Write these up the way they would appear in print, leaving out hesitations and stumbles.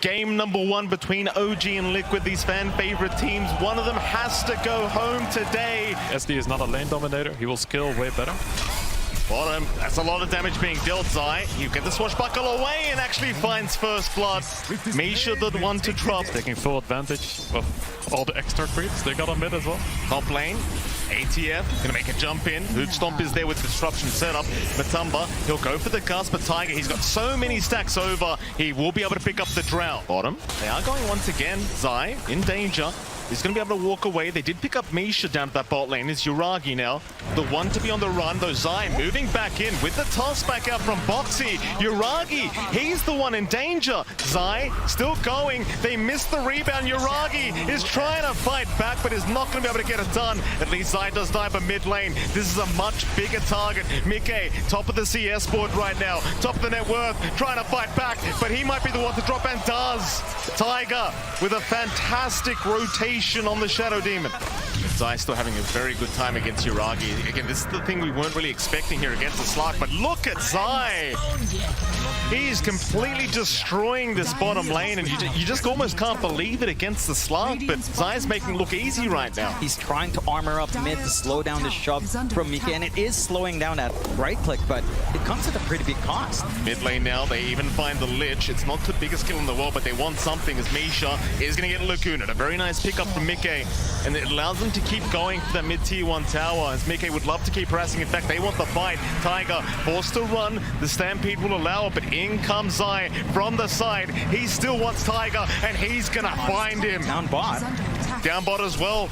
Game number one between OG and Liquid, these fan favorite teams. One of them has to go home today. SD is not a lane dominator. He will skill way better. Bottom, that's a lot of damage being dealt, Zai. You get the swashbuckle away and actually finds first blood. Misha the one to drop. Taking full advantage of all the extra creeps they got on mid as well. Top lane, ATF, gonna make a jump in. Hoot Stomp is there with disruption setup. Matumba, he'll go for the cast, but Tiger, he's got so many stacks over, he will be able to pick up the drought. Bottom, they are going once again. Zai in danger. He's going to be able to walk away. They did pick up Misha down at that bot lane. It's Yuragi now. The one to be on the run, though. Zai moving back in with the toss back out from Boxy. Yuragi, he's the one in danger. Zai still going. They missed the rebound. Yuragi is trying to fight back, but is not going to be able to get it done. At least Zai does die for mid lane. This is a much bigger target. Mickey, top of the CS board right now. Top of the net worth, trying to fight back, but he might be the one to drop and does. Tiger with a fantastic rotation on the Shadow Demon. Zai still having a very good time against Yuragi. Again, this is the thing we weren't really expecting here against the Slark, but look at Zai! He's completely destroying this bottom lane, and you just almost can't believe it against the Slark, but Zai's making it look easy right now. He's trying to armor up mid to slow down the shove from Mika, and it is slowing down that right click, but it comes at a pretty big cost. Mid lane now, they even find the Lich. It's not the biggest kill in the world, but they want something as Misha is going to get Laguna. A very nice pickup from Mickey, and it allows them to keep going for that mid-tier 1 tower, as Mickey would love to keep harassing. In fact, they want the fight. Tiger forced to run. The Stampede will allow it, but in comes Zai from the side. He still wants Tiger, and he's going to find him. Down bot. Down bot as well.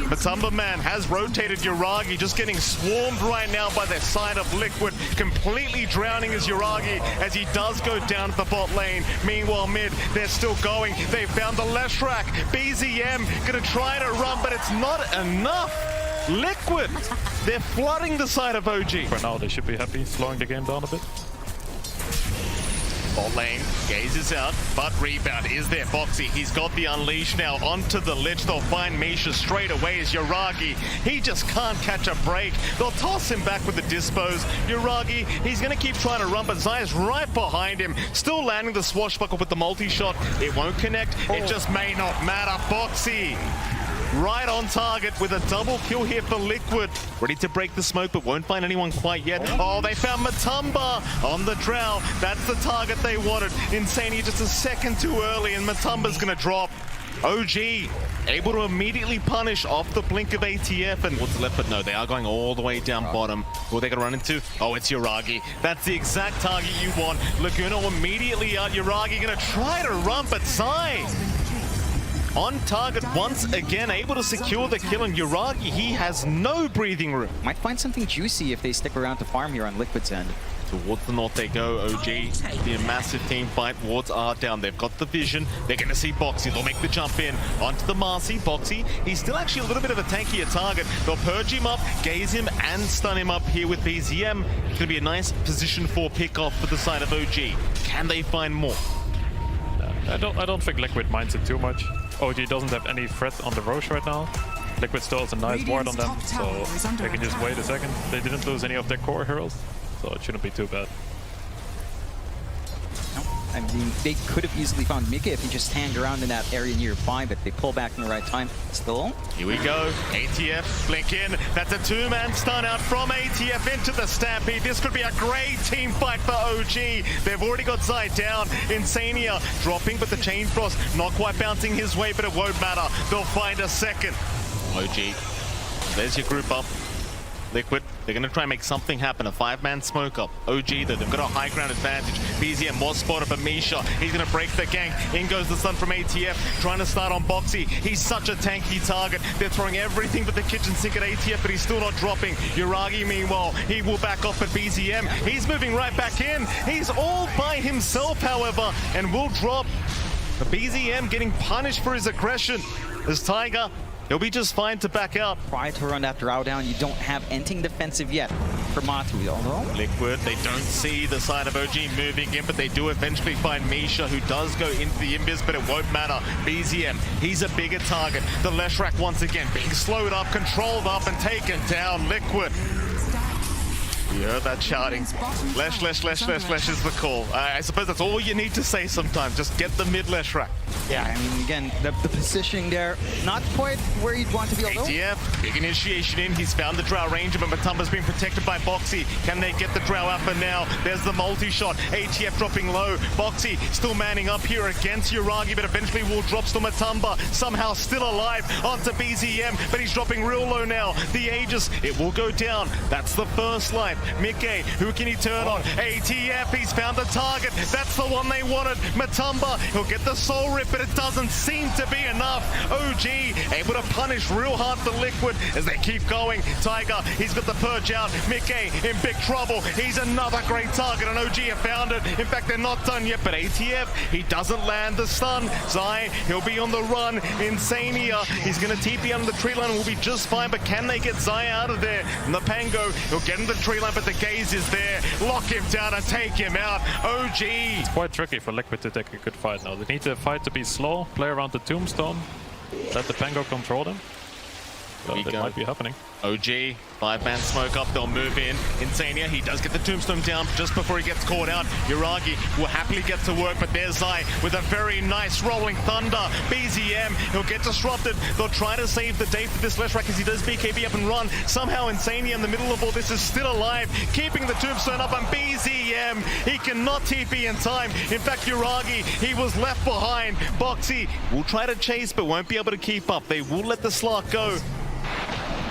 Matumba man has rotated Yuragi, just getting swarmed right now by the side of Liquid, completely drowning his Yuragi as he does go down the bot lane. Meanwhile, mid, they're still going. They found the Leshrac. BZM gonna try to run, but it's not enough. Liquid, they're flooding the side of OG. For now, they should be happy, slowing the game down a bit. Bot lane, gazes out, but rebound is there. Boxy, he's got the unleash now onto the Lich. They'll find Misha straight away as Yuragi. He just can't catch a break. They'll toss him back with the dispose. Yuragi, he's going to keep trying to run, but Zai's right behind him. Still landing the swashbuckle with the multi-shot. It won't connect. It just may not matter. Boxy, right on target with a double kill here for Liquid. Ready to break the smoke, but won't find anyone quite yet. Oh, they found Matumba on the drow. That's the target they wanted. Insania just a second too early, and Matumba's gonna drop. OG able to immediately punish off the blink of ATF, and what's left, but no, they are going all the way down bottom. Who are they gonna run into? Oh, it's Yuragi. That's the exact target you want. Laguna immediately out. Yuragi gonna try to run, but Zai on target once again, able to secure the kill, and Yuragi, he has no breathing room. Might find something juicy if they stick around to farm here on Liquid's end. Towards the north they go. OG, the massive team fight. Wards are down. They've got the vision. They're going to see Boxy. They'll make the jump in onto the Marcy. Boxy, he's still actually a little bit of a tankier target. They'll purge him up, gaze him, and stun him up here with BZM. It's going to be a nice position for pickoff for the side of OG. Can they find more? I don't think Liquid minds it too much. OG doesn't have any threat on the Roche right now. Liquid still has a nice ward on them, so they can just wait a second. They didn't lose any of their core heroes, so it shouldn't be too bad. I mean, they could have easily found Mika if he just hanged around in that area nearby, but they pull back in the right time. Still. Here we go. ATF, blink in. That's a two-man stun out from ATF into the Stampede. This could be a great team fight for OG. They've already got Zai down. Insania dropping, but the Chain Frost not quite bouncing his way, but it won't matter. They'll find a second. OG, there's your group up. Liquid, they're going to try and make something happen. A 5-man smoke up. OG, though, they've got a high ground advantage. BZM was spotted, but Misha, he's going to break the gank. In goes the stun from ATF, trying to start on Boxy. He's such a tanky target. They're throwing everything but the kitchen sink at ATF, but he's still not dropping. Yuragi, meanwhile, he will back off at BZM. He's moving right back in. He's all by himself, however, and will drop. But BZM getting punished for his aggression. As Tiger, he'll be just fine to back out. Try to run that drow down. You don't have anything defensive yet for Matu, although. Liquid, they don't see the side of OG moving in, but they do eventually find Misha, who does go into the Invis, but it won't matter. BZM, he's a bigger target. The Leshrac once again being slowed up, controlled up, and taken down. Liquid. You heard that shouting. Lesh is the call. I suppose that's all you need to say sometimes. Just get the mid Leshrac. Yeah, I mean, again, the positioning there, not quite where you'd want to be. ATF, big initiation in. He's found the Drow Ranger, but Matumba's being protected by Boxy. Can they get the Drow out for now? There's the multi-shot. ATF dropping low. Boxy still manning up here against Yuragi, but eventually will drops to Matumba. Somehow still alive onto BZM, but he's dropping real low now. The Aegis, it will go down. That's the first life. Mickey, who can he turn on? ATF, he's found the target. That's the one they wanted. Matumba, he'll get the soul rip, but it doesn't seem to be enough. OG able to punish real hard for Liquid as they keep going. Tiger, he's got the purge out. Mickey in big trouble. He's another great target, and OG have found it. In fact, they're not done yet, but ATF, he doesn't land the stun. Zai, he'll be on the run. Insania, he's going to TP under the tree line and will be just fine, but can they get Zai out of there? And the Pango, he'll get in the tree line, but the gaze is there. Lock him down and take him out. OG. It's quite tricky for Liquid to take a good fight now. They need the fight to be slow, play around the tombstone, let the Pango control them. So that might be happening. OG, 5-man smoke up, they'll move in. Insania, he does get the tombstone down just before he gets caught out. Yuragi will happily get to work, but there's Zai with a very nice rolling thunder. BZM, he'll get disrupted. They'll try to save the day for this Leshrac as he does BKB up and run. Somehow Insania in the middle of all this is still alive, keeping the tombstone up, and BZM, he cannot TP in time. In fact, Yuragi, he was left behind. Boxy will try to chase, but won't be able to keep up. They will let the Slark go.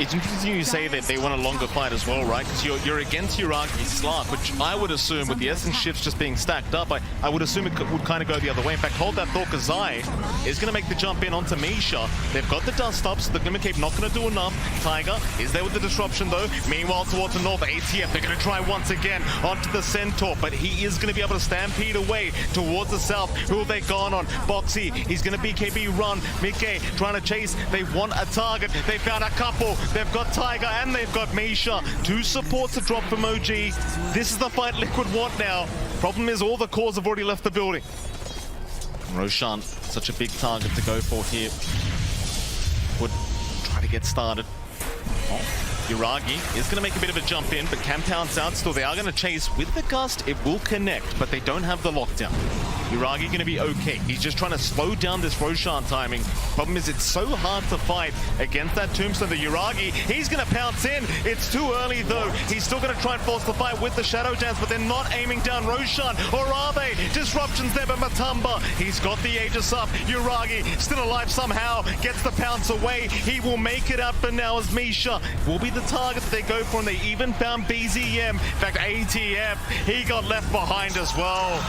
It's interesting you say that they want a longer fight as well, right? Because you're against Yuragi's Slark, which I would assume with the Essence shifts just being stacked up, I would assume it would kind of go the other way. In fact, hold that thought, because Zai is going to make the jump in onto Misha. They've got the dust up, so the Glimmer Cape not going to do enough. Tiger is there with the disruption though. Meanwhile, towards the north, ATF, they're going to try once again onto the Centaur, but he is going to be able to stampede away towards the south. Who have they gone on? Boxy, he's going to BKB run. Mickey trying to chase. They want a target. They found a couple. They've got Tiger and they've got Misha. 2 supports to drop from OG. This is the fight Liquid want now. Problem is all the cores have already left the building. Roshan, such a big target to go for here. Would try to get started. Yuragi is going to make a bit of a jump in, but Cam Pounds out still. They are going to chase with the gust. It will connect, but they don't have the lockdown. Yuragi going to be okay. He's just trying to slow down this Roshan timing. Problem is it's so hard to fight against that tombstone. The Yuragi, he's going to pounce in. It's too early though. He's still going to try and force the fight with the Shadow Dance, but they're not aiming down Roshan. Or are they? Disruptions there, but Matumba, he's got the Aegis up. Yuragi still alive somehow. Gets the pounce away. He will make it out for now as Misha will be the target that they go for, and they even found BZM. In fact, ATF, he got left behind as well.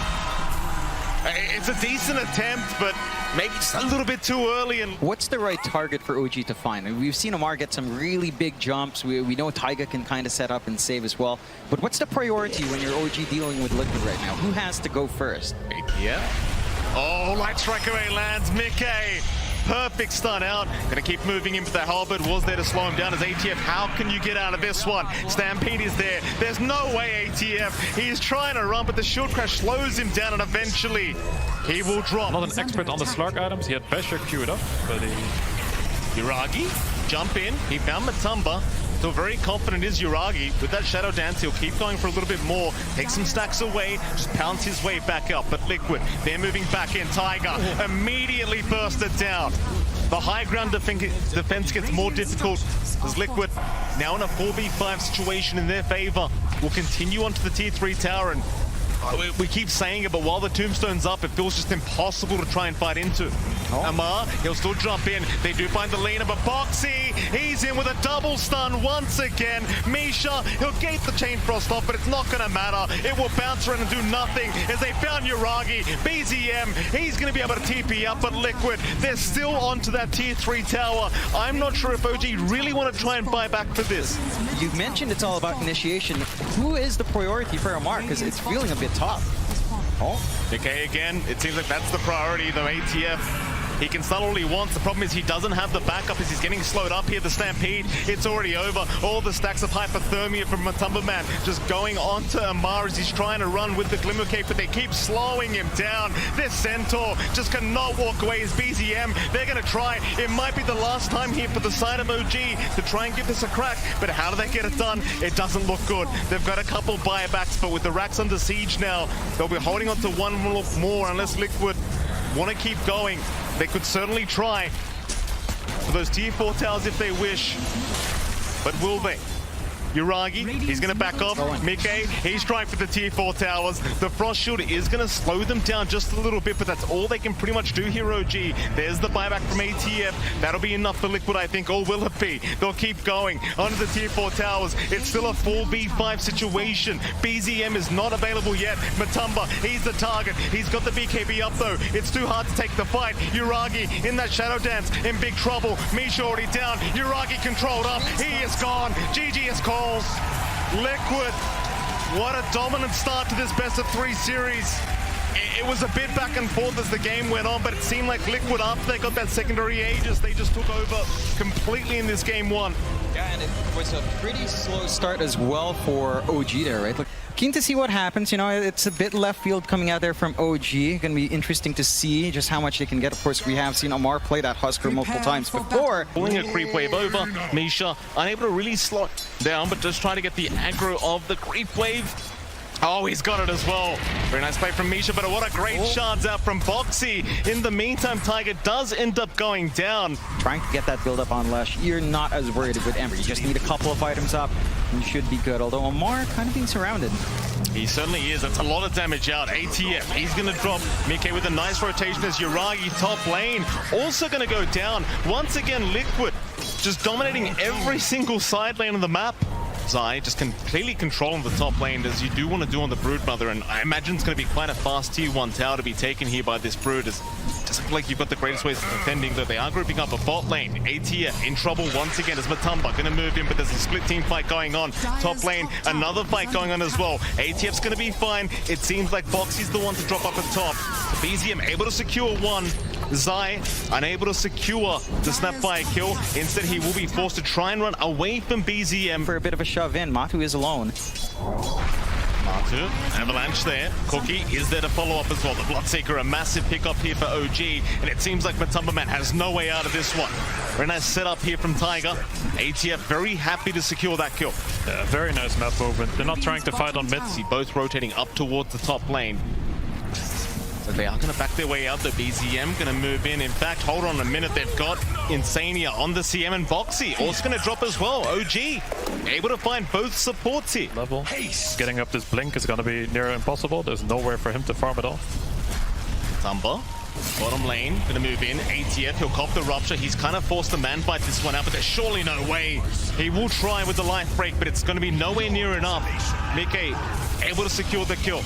It's a decent attempt, but maybe just a little bit too early. And what's the right target for OG to find? I mean, we've seen Amar get some really big jumps. We know Taiga can kind of set up and save as well. But what's the priority when you're OG dealing with Liquid right now? Who has to go first? ATF. Oh, light strike away lands. Mickey. Perfect stun out. Gonna keep moving in, but the halberd was there to slow him down as ATF. How can you get out of this one? Stampede is there. There's no way ATF. He's trying to run, but the shield crash slows him down, and eventually he will drop. Not an expert on the Slark items. He had Basher queued up, but Yuragi, jump in. He found Matumba. Still very confident is Yuragi. With that Shadow Dance, he'll keep going for a little bit more. Take some stacks away, just pounce his way back up. But Liquid, they're moving back in. Tiger immediately bursted down. The high ground defense gets more difficult as Liquid, now in a 4v5 situation in their favor, will continue onto the tier 3 tower. And we keep saying it, but while the tombstone's up, it feels just impossible to try and fight into. Amar, he'll still jump in. They do find the Lena, but Boxy, he's in with a double stun once again. Misha, he'll gate the Chain Frost off, but it's not going to matter. It will bounce around and do nothing as they found Yuragi. BZM, he's going to be able to TP up, but Liquid, they're still onto that tier 3 tower. I'm not sure if OG really want to try and buy back for this. You mentioned it's all about initiation. Who is the priority for Amar? Because it's feeling a bit tough. Okay, again, it seems like that's the priority, though. ATF He can stun all he wants. The problem is he doesn't have the backup as he's getting slowed up here. The Stampede, it's already over. All the stacks of hypothermia from Matumba Man just going onto Amar as he's trying to run with the Glimmer Cape, but they keep slowing him down. This Centaur just cannot walk away as BZM. They're going to try. It might be the last time here for the side of OG to try and give this a crack, but how do they get it done? It doesn't look good. They've got a couple buybacks, but with the racks under siege now, they'll be holding on to one more unless Liquid want to keep going. They could certainly try for those tier 4 towers if they wish, but will they? Uragi, he's going to back off. Mickey, he's trying for the tier 4 towers. The Frost Shield is going to slow them down just a little bit, but that's all they can pretty much do here, OG. There's the buyback from ATF. That'll be enough for Liquid, I think, or will it be? They'll keep going onto the tier 4 towers. It's still a 4v5 situation. BZM is not available yet. Matumba, he's the target. He's got the BKB up, though. It's too hard to take the fight. Uragi in that Shadow Dance, in big trouble. Misha already down. Uragi controlled up. He is gone. GG is called. Liquid, what a dominant start to this best of 3 series. It was a bit back and forth as the game went on, but it seemed like Liquid, after they got that secondary Aegis, they just took over completely in this game 1. Yeah, and it was a pretty slow start as well for OG there, right? Look, keen to see what happens. You know, it's a bit left field coming out there from OG. Going to be interesting to see just how much they can get. Of course, we have seen Amar play that Husker multiple times before. Pulling a creep wave over. Misha unable to really slot down, but just trying to get the aggro of the creep wave. Oh, he's got it as well. Very nice play from Misha, but what a great shards out from Boxy. In the meantime, Tiger does end up going down. Trying to get that build up on Lush. You're not as worried with Ember. You just need a couple of items up and you should be good. Although Amar kind of being surrounded. He certainly is. That's a lot of damage out. ATF, he's going to drop Mickey with a nice rotation as Uragi top lane. Also going to go down. Once again, Liquid just dominating every single side lane of the map. Zai just completely controlling the top lane as you do want to do on the Broodmother, and I imagine it's going to be quite a fast tier 1 tower to be taken here by this Brood. It doesn't feel like you've got the greatest ways of defending, though they are grouping up a bot lane. ATF in trouble once again as Matumba going to move in, but there's a split team fight going on. Top lane, another fight going on as well. ATF's going to be fine. It seems like Boxy's the one to drop up at top. BZM able to secure one. Zai unable to secure the Snapfire kill. Instead, he will be forced to try and run away from BZM. For a bit of a shove in, Matu is alone. Matu, Avalanche there. Cookie is there to follow up as well. The Bloodseeker, a massive pickup here for OG, and it seems like Matumba Man has no way out of this one. Very nice setup here from Tiger. ATF very happy to secure that kill. Very nice map movement. They're not trying to fight on mid. See both rotating up towards the top lane. So they are going to back their way out. The BZM going to move in. In fact, hold on a minute. They've got Insania on the CM and Boxy. Also going to drop as well. OG able to find both supports here. Level. Getting up this blink is going to be near impossible. There's nowhere for him to farm at all. Tumba, bottom lane, going to move in. ATF, he'll cop the rupture. He's kind of forced to man-fight this one out, but there's surely no way. He will try with the life break, but it's going to be nowhere near enough. Mickey able to secure the kill.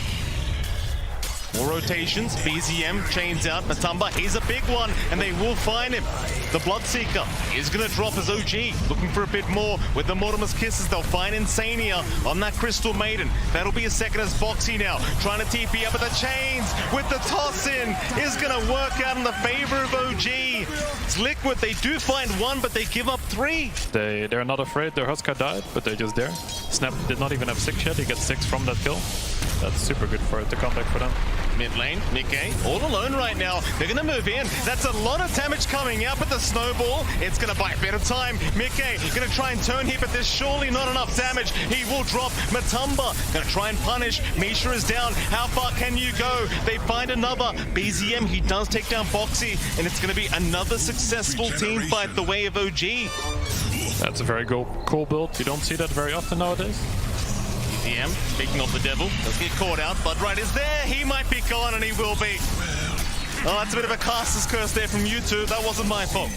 More rotations, BZM chains out, Matumba, he's a big one, and they will find him. The Bloodseeker is going to drop as OG, looking for a bit more. With the Mortimer's Kisses, they'll find Insania on that Crystal Maiden. That'll be a second as Boxy now, trying to TP up, but the chains with the toss-in is going to work out in the favor of OG. It's Liquid, they do find one, but they give up 3. They're not afraid, their Husker died, but they're just there. Snap did not even have 6 yet, he gets 6 from that kill. That's super good for it, the comeback for them. Mid lane, Mickey, all alone right now. They're going to move in. That's a lot of damage coming out, but the snowball, it's going to buy a bit of time. Mickey going to try and turn here, but there's surely not enough damage. He will drop. Matumba going to try and punish. Misha is down. How far can you go? They find another. BZM, he does take down Boxy, and it's going to be another successful team fight the way of OG. That's a very cool build. You don't see that very often nowadays. BZM, speaking of the devil, does get caught out. Bloodright is there. He might be gone, and he will be. Oh, that's a bit of a caster's curse there from you two. That wasn't my fault.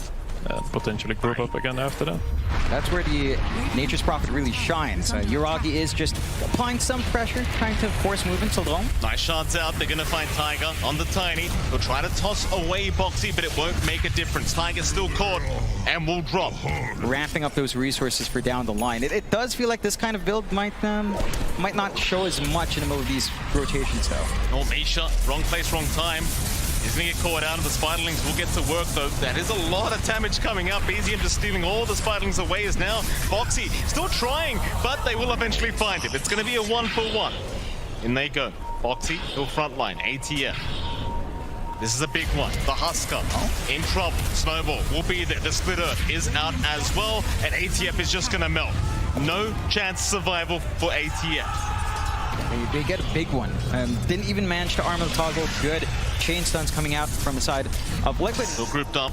Potentially group up again after that. That's where the Nature's Prophet really shines. Uragi is just applying some pressure, trying to force movements alone. Nice shots out. They're going to find Tiger on the Tiny. He'll try to toss away Boxy, but it won't make a difference. Tiger's still caught and will drop. Ramping up those resources for down the line. It does feel like this kind of build might not show as much in the middle of these rotations, though. Oh, Misha, wrong place, wrong time. He's going to get caught out, and the Spiderlings will get to work, though. That is a lot of damage coming up. BZM just stealing all the Spiderlings away is now Foxy. Still trying, but they will eventually find him. It's going to be a 1-for-1. In they go. Foxy, he'll frontline. ATF. This is a big one. The Husker in trouble. Snowball will be there. The Split Earth is out as well, and ATF is just going to melt. No chance of survival for ATF. They get a big one. Didn't even manage to armor the toggle. Good chain stuns coming out from the side of Liquid. Still grouped up.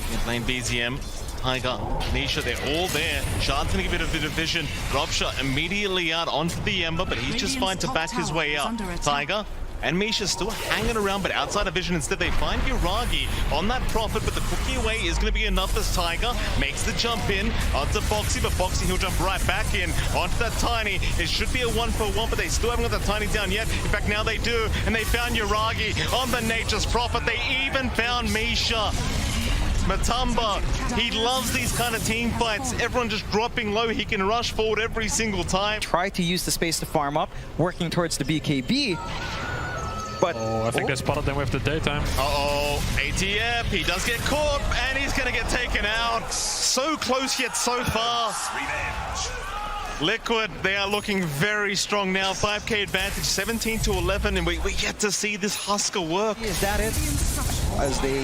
Mid lane BZM, Tiger, Nisha, they're all there. Shard's gonna give it a bit of vision. Dropshot immediately out onto the Ember, but he's just fine to back his way out. Tiger and Misha still hanging around, but outside of vision. Instead, they find Yuragi on that Prophet, but the cookie away is going to be enough as Tiger makes the jump in onto Foxy, but Foxy, he'll jump right back in onto that Tiny. It should be a 1-for-1, but they still haven't got the Tiny down yet. In fact, now they do, and they found Yuragi on the Nature's Prophet. They even found Misha. Matumba, he loves these kind of team fights. Everyone just dropping low. He can rush forward every single time. Try to use the space to farm up, working towards the BKB. But I think they spotted them with the daytime. Uh-oh, ATF, he does get caught, and he's gonna get taken out. So close yet so far. Liquid, they are looking very strong now. 5k advantage, 17-11, and we yet to see this Husker work. Is that it? As they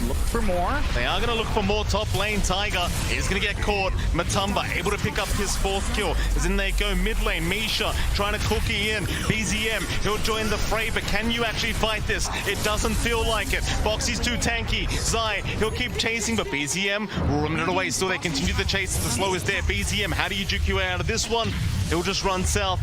look for more. They are going to look for more top lane. Tiger is going to get caught. Matumba able to pick up his 4th kill. As in they go mid lane. Misha trying to cookie in. BZM, he'll join the fray, but can you actually fight this? It doesn't feel like it. Foxy's too tanky. Zai, he'll keep chasing, but BZM will run it away. Still, they continue the chase. The slow is there. BZM, how do you juke your way out of this one? He'll just run south.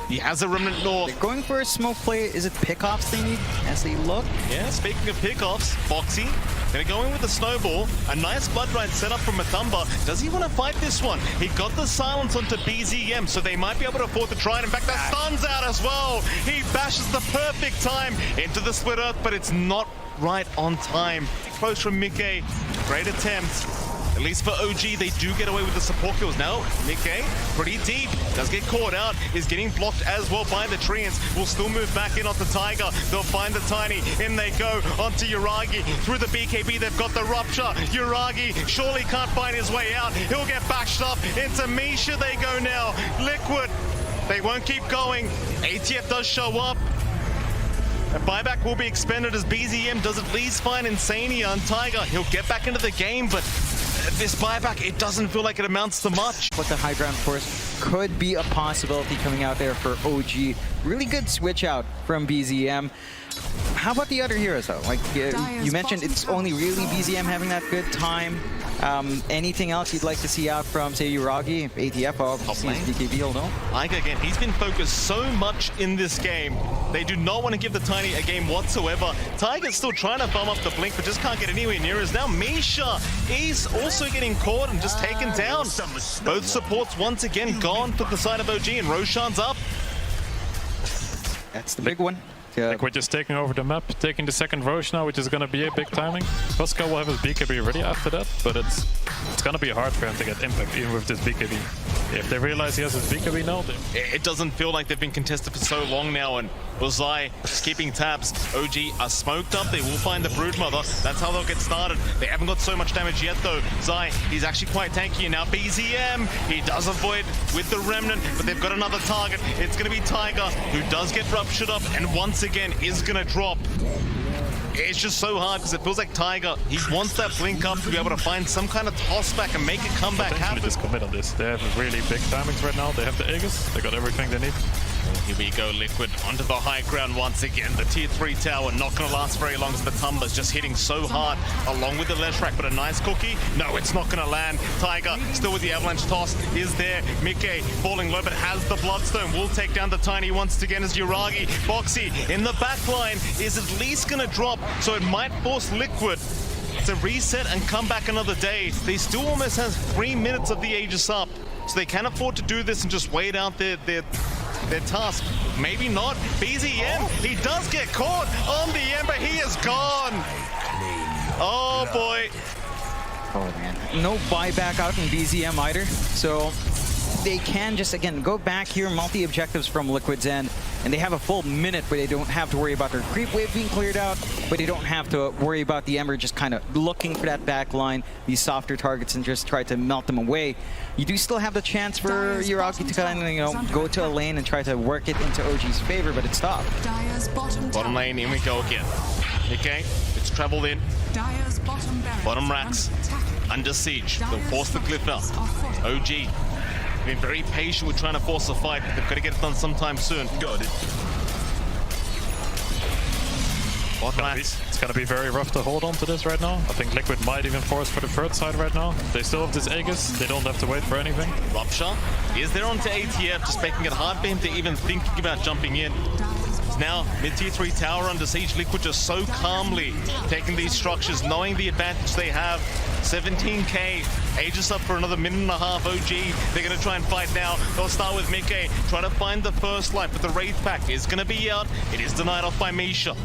He has a Remnant north. They're going for a smoke play. Is it pickoffs they need as they look? Yeah, speaking of pickoffs, Foxy gonna go in with the Snowball. A nice Blood Ride set up from Matumba. Does he want to fight this one? He got the silence onto BZM, so they might be able to afford to try it. In fact, that stun's out as well. He bashes the perfect time into the Split Earth, but it's not right on time. Close from Mickey. Great attempt. At least for OG, they do get away with the support kills. Now, Mickey, pretty deep, does get caught out, is getting blocked as well by the Treants. Will still move back in onto Tiger. They'll find the Tiny. In they go onto Yuragi. Through the BKB, they've got the Rupture. Yuragi surely can't find his way out. He'll get bashed up. Into Misha they go now. Liquid, they won't keep going. ATF does show up. A buyback will be expended as BZM does at least find Insania on Tiger. He'll get back into the game, but this buyback, it doesn't feel like it amounts to much. But the high ground force could be a possibility coming out there for OG. Really good switch out from BZM. How about the other heroes though? Like you mentioned, it's only really BZM having that good time. Anything else you'd like to see out from, say, Yuragi? ATF, obviously, BKB, he'll know. Like again, he's been focused so much in this game. They do not want to give the Tiny a game whatsoever. Tiger's still trying to bum up the Blink, but just can't get anywhere near us. Now Misha is also getting caught and just taken down. Both supports once again gone for the side of OG, and Roshan's up. That's the big one. Like we're just taking over the map, taking the second Roche now, which is gonna be a big timing. Husker will have his BKB ready after that, but it's gonna be hard for him to get impact even with this BKB. If they realize he has his BKB now, it doesn't feel like they've been contested for so long now, and Zai is keeping tabs. OG are smoked up. They will find the Broodmother. That's how they'll get started. They haven't got so much damage yet though. Zai, he's actually quite tanky, and now BZM, he does avoid with the Remnant, but they've got another target. It's gonna be Tiger, who does get ruptured up, and once again is gonna drop. It's just so hard because it feels like Tiger, he wants that blink up to be able to find some kind of toss back and make a comeback happen. Just commit on this. They have really big timings right now. They have the Aegis. They got everything they need. Here we go, Liquid onto the high ground once again. The tier 3 tower not going to last very long as Matumba's just hitting so hard along with the Leshrac, but a nice cookie. No, it's not going to land. Tiger still with the avalanche toss is there. Mickey falling low but has the Bloodstone. Will take down the Tiny once again as Yuragi. Foxy in the back line is at least going to drop, so it might force Liquid to reset and come back another day. They still almost have 3 minutes of the Aegis up, so they can afford to do this and just wait out their task. Maybe not. BZM, he does get caught on the Ember. He is gone. Oh boy. Oh man. No buyback out in BZM either. So they can just, again, go back here, multi-objectives from Liquid's end. and they have a full minute where they don't have to worry about their creep wave being cleared out, but they don't have to worry about the Ember just kind of looking for that back line, these softer targets, and just try to melt them away. You do still have the chance for Yuragi to kind of, you know, go to a lane and try to work it into OG's favor, but it's stopped. Bottom lane, in we go again. Okay, it's traveled in. Bottom racks, under siege. They'll force the cliff now. OG, been very patient with trying to force a fight, but they've got to get it done sometime soon. Got it. Bottom racks. It's gonna be very rough to hold on to this right now. I think Liquid might even force for the third side right now. They still have this Aegis. They don't have to wait for anything. Rupture is there onto ATF, just making it hard for him to even think about jumping in. Now, mid-tier 3 tower under siege. Liquid just so calmly taking these structures, knowing the advantage they have. 17k, Aegis up for another minute and a half. OG, they're going to try and fight now. They'll start with Mickey, try to find the first life, but the Wraith Pack is going to be out. It is denied off by Misha.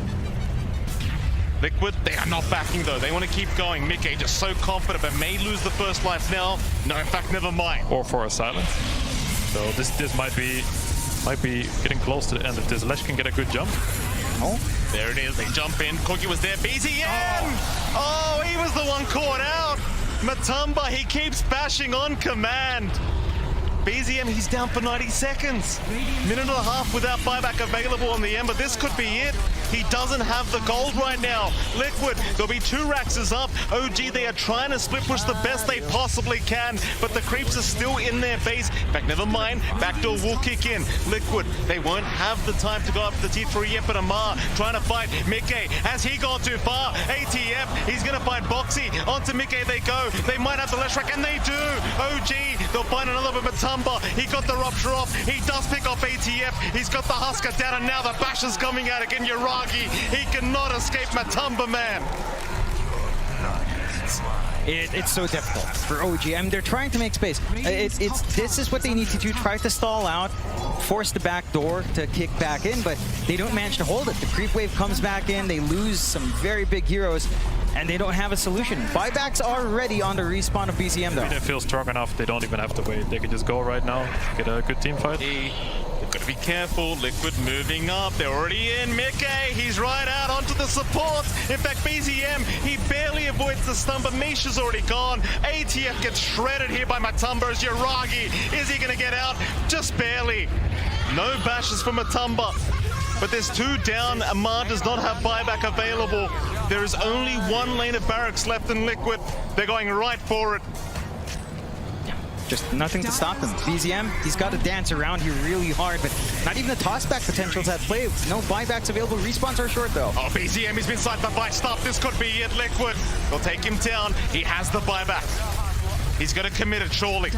Liquid, they are not backing though. They want to keep going. Mickey just so confident, but may lose the first life now. No, in fact, never mind. Or for a silence. So this might be getting close to the end if this Lesh can get a good jump. Oh, there it is. They jump in. Cookie was there. BZM! Oh, he was the one caught out. Matumba, he keeps bashing on command. BZM, he's down for 90 seconds. Minute and a half without buyback available on the Ember. This could be it. He doesn't have the gold right now. Liquid, there'll be 2 Raxes up. OG, they are trying to split push the best they possibly can, but the creeps are still in their base. In fact, never mind. Backdoor will kick in. Liquid, they won't have the time to go up to the T3 yet, but Amar trying to fight Mickey. Has he gone too far? ATF, he's going to fight Boxy. Onto Mickey they go. They might have the Leshrac, and they do. OG, they'll find another, but Matumba, he got the Rupture off. He does pick off ATF. He's got the Husker down, and now the Bash is coming out again. Yuragi, he cannot escape Matumba, man. It's so difficult for OG. I mean, they're trying to make space. This is what they need to do. Try to stall out, force the back door to kick back in, but they don't manage to hold it. The creep wave comes back in. They lose some very big heroes, and they don't have a solution. Buybacks are ready on the respawn of BZM, though. If they feel strong enough, they don't even have to wait. They can just go right now, get a good team fight. They've got to be careful. Liquid moving up. They're already in. Mickey, he's right out onto the supports. In fact, BZM, he barely avoids the stun, but Misha's already gone. ATF gets shredded here by Matumba as Yuragi. Is he going to get out? Just barely. No bashes for Matumba. But there's 2 down. Amar does not have buyback available. There is only 1 lane of barracks left in Liquid. They're going right for it. Just nothing to stop him. BZM, he's got to dance around here really hard, but not even the tossback potential's at play. No buybacks available. Respawns are short, though. Oh, BZM, he's been sniped by Stop. This could be it. Liquid, they'll take him down. He has the buyback. He's going to commit it, surely.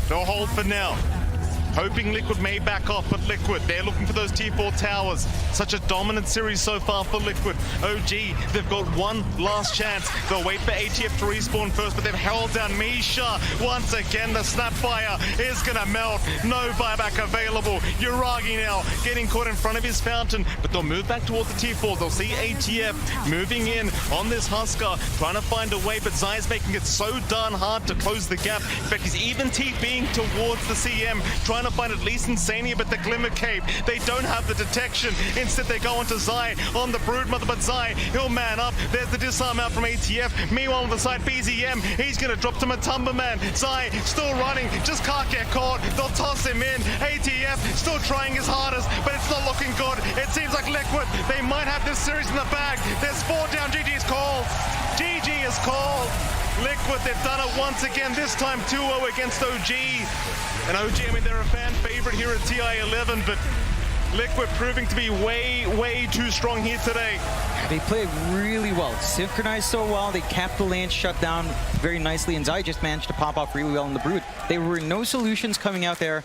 They'll hold for now. Hoping Liquid may back off, but Liquid, they're looking for those T4 towers. Such a dominant series so far for Liquid. OG, they've got one last chance. They'll wait for ATF to respawn first, but they've held down Misha. Once again, the Snapfire is gonna melt. No buyback available. Yuragi now getting caught in front of his fountain, but they'll move back towards the T4. They'll see ATF moving in on this Husker, trying to find a way, but Zai's making it so darn hard to close the gap. In fact, he's even TPing towards the CM, trying to find at least Insania, but the Glimmer Cape, they don't have the detection. Instead, they go onto Zai on the Broodmother, but Zai, he'll man up. There's the disarm out from ATF. Meanwhile, on the side, BZM, he's going to drop to Matumba, man. Zai still running, just can't get caught. They'll toss him in. ATF still trying his hardest, but it's not looking good. It seems like Liquid, they might have this series in the bag. There's 4 down. GG's called. GG is called. Liquid, they've done it once again, this time 2-0 against OG. And OG, I mean, they're a fan favorite here at TI11, but Liquid proving to be way too strong here today. They played really well, synchronized so well. They kept the lane shut down very nicely, and Zai just managed to pop off really well in the Brood. There were no solutions coming out there